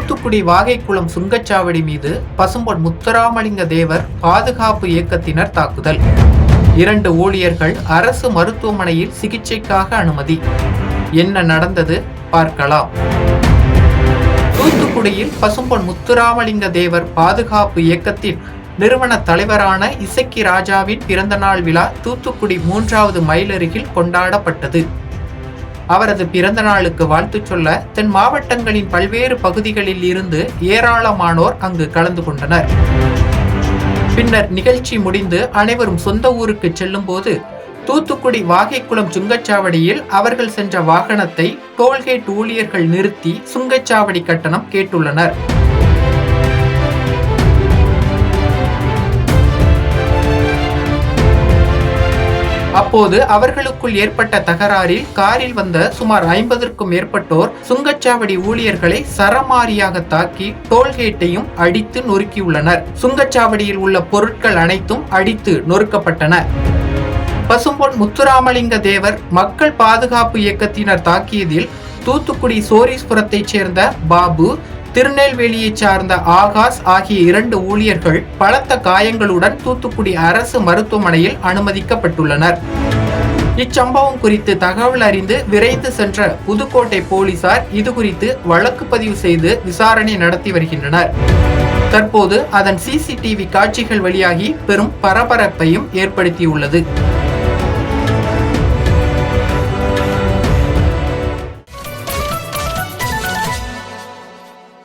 தூத்துக்குடி வாகைக்குளம் சுங்கச்சாவடி மீது பசும்பொன் முத்துராமலிங்க தேவர் பாதுகாப்பு இயக்கத்தினர் தாக்குதல். 2 ஊழியர்கள் அரசு மருத்துவமனையில் சிகிச்சைக்காக அனுமதி. என்ன நடந்தது பார்க்கலாம். தூத்துக்குடியில் பசும்பொன் முத்துராமலிங்க தேவர் பாதுகாப்பு இயக்கத்தின் நிறுவன தலைவரான இசக்கி ராஜாவின் பிறந்தநாள் விழா தூத்துக்குடி 3வது மைல் அருகில் கொண்டாடப்பட்டது. அவரது பிறந்த நாளுக்கு வாழ்த்து சொல்ல தென் மாவட்டங்களின் பல்வேறு பகுதிகளில் இருந்து ஏராளமானோர் அங்கு கலந்து கொண்டனர். பின்னர் நிகழ்ச்சி முடிந்து அனைவரும் சொந்த ஊருக்கு செல்லும் போது தூத்துக்குடி வாகைக்குளம் சுங்கச்சாவடியில் அவர்கள் சென்ற வாகனத்தை டோல்கேட் ஊழியர்கள் நிறுத்தி சுங்கச்சாவடி கட்டணம் கேட்டுள்ளனர். அப்போது அவர்களுக்குள் ஏற்பட்ட தகராறில் காரில் வந்த சுமார் 50க்கும் மேற்பட்டோர் சுங்கச்சாவடி ஊழியர்களை சரமாரியாக தாக்கி டோல்கேட்டையும் அடித்து நொறுக்கியுள்ளனர். சுங்கச்சாவடியில் உள்ள பொருட்கள் அனைத்தும் அடித்து நொறுக்கப்பட்டன. பசும்பொன் முத்துராமலிங்க தேவர் மக்கள் பாதுகாப்பு இயக்கத்தினர் தாக்கியதில் தூத்துக்குடி சோரீஸ்புரத்தைச் சேர்ந்த பாபு, திருநெல்வேலியை சார்ந்த ஆகாஷ் ஆகிய 2 ஊழியர்கள் பலத்த காயங்களுடன் தூத்துக்குடி அரசு மருத்துவமனையில் அனுமதிக்கப்பட்டுள்ளனர். இச்சம்பவம் குறித்து தகவல் அறிந்து விரைந்து சென்ற புதுக்கோட்டை போலீசார் இதுகுறித்து வழக்கு பதிவு செய்து விசாரணை நடத்தி வருகின்றனர். தற்போது அதன் CCTV காட்சிகள் வெளியாகி பெரும் பரபரப்பையும் ஏற்படுத்தியுள்ளது.